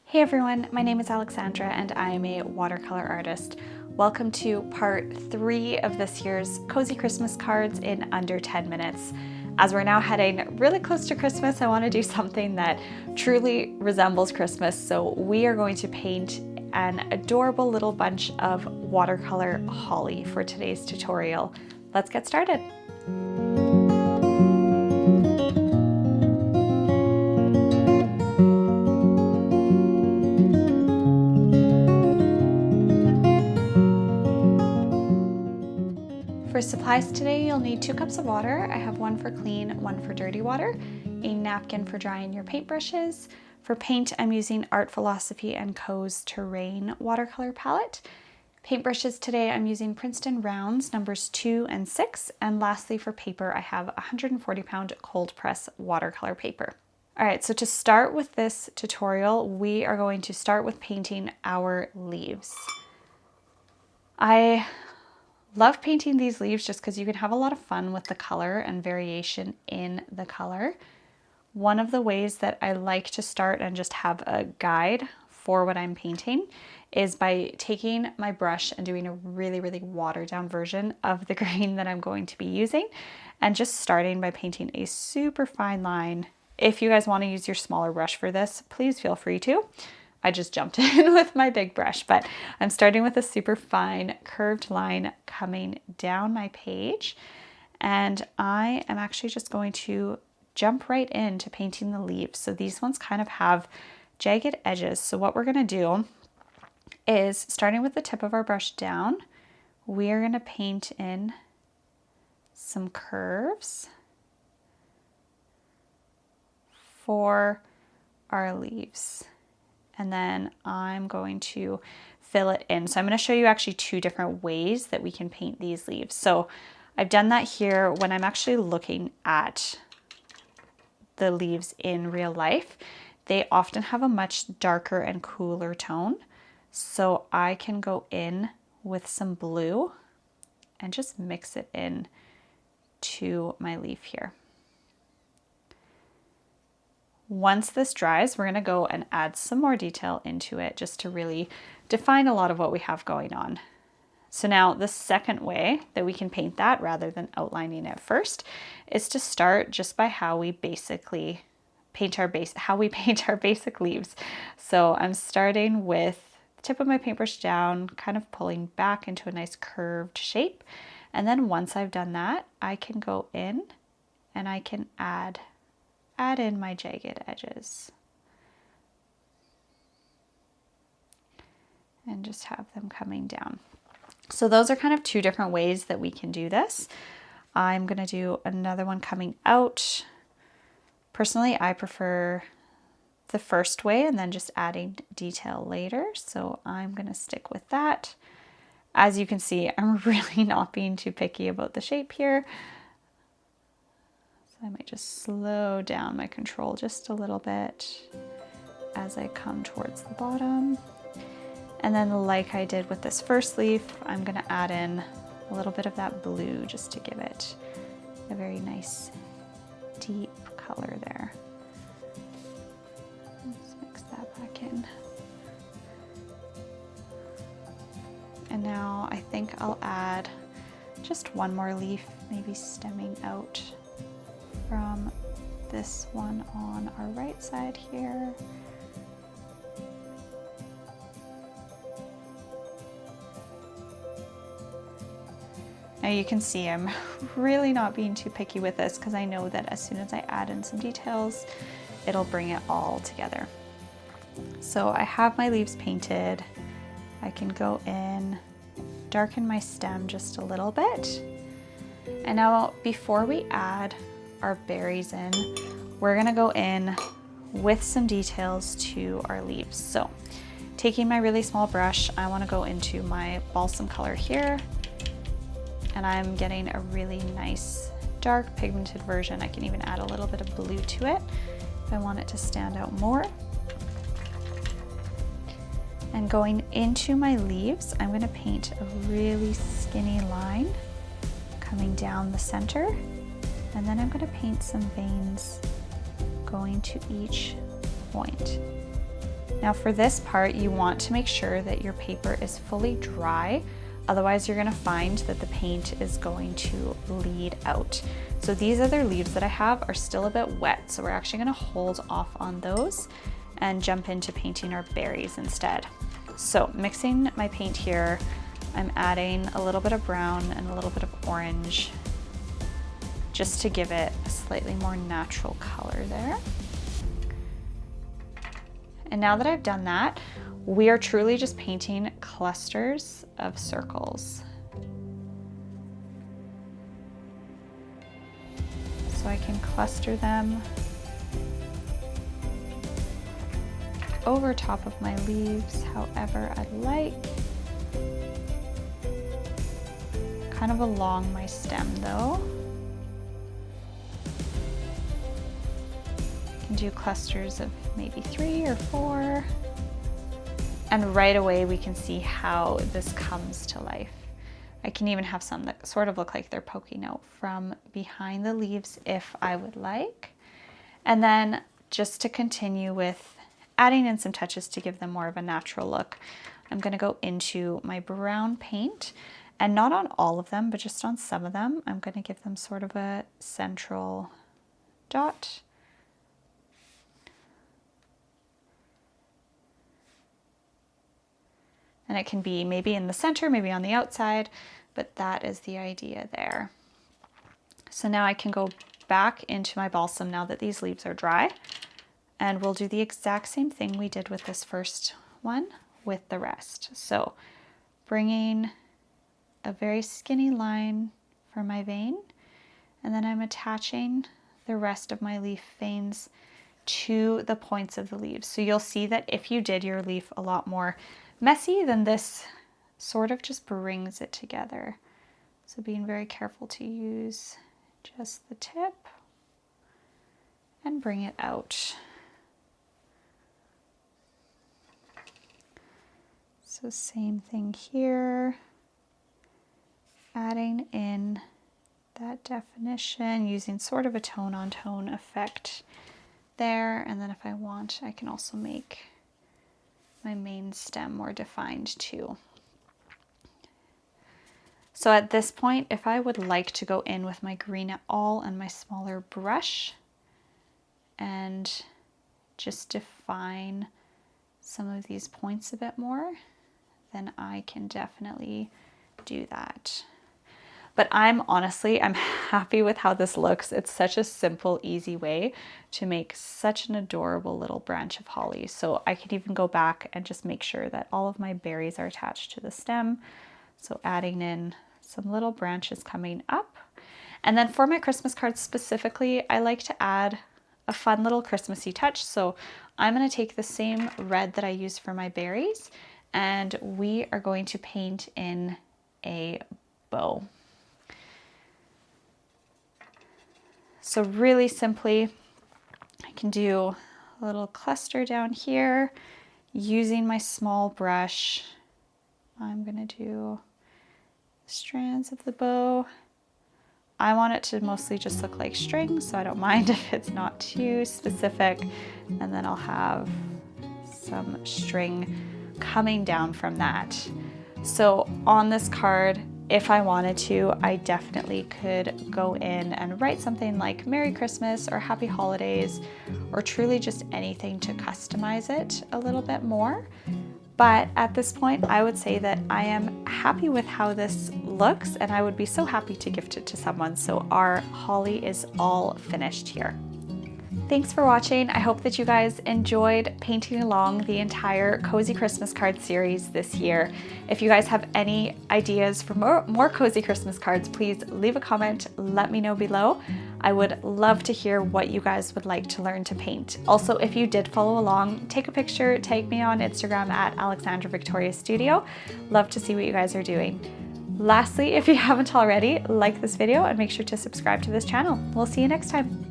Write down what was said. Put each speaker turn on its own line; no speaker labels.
Hey everyone, my name is Alexandra and I am a watercolor artist. Welcome to part 3 of this year's Cozy Christmas Cards in under 10 minutes. As we're now heading really close to Christmas, I want to do something that truly resembles Christmas, so we are going to paint an adorable little bunch of watercolor holly for today's tutorial. Let's get started. For supplies today, you'll need 2 cups of water. I have one for clean, one for dirty water, a napkin for drying your paintbrushes. For paint, I'm using Philosophy and Co's Terrain watercolor palette. Paintbrushes today, I'm using Princeton rounds numbers 2 and 6. And lastly, for paper, I have 140-pound cold press watercolor paper. All right, so to start with this tutorial, we are going to start with painting our leaves. I love painting these leaves just because you can have a lot of fun with the color and variation in the color. One of the ways that I like to start and just have a guide for what I'm painting is by taking my brush and doing a really watered down version of the green that I'm going to be using, and just starting by painting a super fine line. If you guys want to use your smaller brush for this, please feel free to. I just jumped in with my big brush, but I'm starting with a super fine curved line coming down my page. And I am actually just going to jump right into painting the leaves. So these ones kind of have jagged edges. So what we're gonna do is, starting with the tip of our brush down, we are gonna paint in some curves for our leaves. And then I'm going to fill it in. So I'm going to show you actually 2 different ways that we can paint these leaves. So I've done that here when I'm actually looking at the leaves in real life. They often have a much darker and cooler tone. So I can go in with some blue and just mix it in to my leaf here. Once this dries, we're going to go and add some more detail into it just to really define a lot of what we have going on. So now the second way that we can paint that, rather than outlining it first, is to start just by how we basically paint our basic leaves. So I'm starting with the tip of my paintbrush down, kind of pulling back into a nice curved shape. And then once I've done that, I can go in and I can add in my jagged edges and just have them coming down. So those are kind of 2 different ways that we can do this. I'm going to do another one coming out. Personally, I prefer the first way and then just adding detail later. So I'm going to stick with that. As you can see, I'm really not being too picky about the shape here. I might just slow down my control just a little bit as I come towards the bottom. And then, like I did with this first leaf, I'm going to add in a little bit of that blue just to give it a very nice deep color there. Let's mix that back in. And now I think I'll add just one more leaf, maybe stemming out from this one on our right side here. Now you can see I'm really not being too picky with this because I know that as soon as I add in some details, it'll bring it all together. So I have my leaves painted. I can go in, darken my stem just a little bit. And now before we add our berries in, we're gonna go in with some details to our leaves. So taking my really small brush, I want to go into my balsam color here, and I'm getting a really nice dark pigmented version. I can even add a little bit of blue to it if I want it to stand out more. And going into my leaves, I'm going to paint a really skinny line coming down the center. And then I'm going to paint some veins going to each point. Now for this part, you want to make sure that your paper is fully dry. Otherwise, you're gonna find that the paint is going to bleed out. So these other leaves that I have are still a bit wet, so we're actually gonna hold off on those and jump into painting our berries instead. So mixing my paint here, I'm adding a little bit of brown and a little bit of orange just to give it a slightly more natural color there. And now that I've done that, we are truly just painting clusters of circles. So I can cluster them over top of my leaves however I'd like. Kind of along my stem though. I can do clusters of maybe 3 or 4. And right away we can see how this comes to life. I can even have some that sort of look like they're poking out from behind the leaves if I would like. And then just to continue with adding in some touches to give them more of a natural look, I'm gonna go into my brown paint, and not on all of them, but just on some of them. I'm gonna give them sort of a central dot. And it can be maybe in the center, maybe on the outside, but that is the idea there. So now I can go back into my balsam now that these leaves are dry, and we'll do the exact same thing we did with this first one with the rest. So bringing a very skinny line for my vein, and then I'm attaching the rest of my leaf veins to the points of the leaves. So you'll see that if you did your leaf a lot more messy, then this sort of just brings it together. So being very careful to use just the tip and bring it out. So same thing here, adding in that definition, using sort of a tone on tone effect there. And then if I want, I can also make my main stem more defined too. So at this point, if I would like to go in with my green at all and my smaller brush and just define some of these points a bit more, then I can definitely do that. But I'm happy with how this looks. It's such a simple, easy way to make such an adorable little branch of holly. So I can even go back and just make sure that all of my berries are attached to the stem. So adding in some little branches coming up. And then for my Christmas cards specifically, I like to add a fun little Christmassy touch. So I'm going to take the same red that I used for my berries, and we are going to paint in a bow. So really simply, I can do a little cluster down here using my small brush. I'm gonna do strands of the bow. I want it to mostly just look like string, so I don't mind if it's not too specific. And then I'll have some string coming down from that. So on this card, if I wanted to, I definitely could go in and write something like Merry Christmas or Happy Holidays, or truly just anything to customize it a little bit more. But at this point, I would say that I am happy with how this looks, and I would be so happy to gift it to someone. So our holly is all finished here. Thanks for watching. I hope that you guys enjoyed painting along the entire Cozy Christmas card series this year. If you guys have any ideas for more Cozy Christmas cards, please leave a comment, let me know below. I would love to hear what you guys would like to learn to paint. Also, if you did follow along, take a picture, tag me on Instagram at Alexandra Victoria Studio. Love to see what you guys are doing. Lastly, if you haven't already, like this video and make sure to subscribe to this channel. We'll see you next time.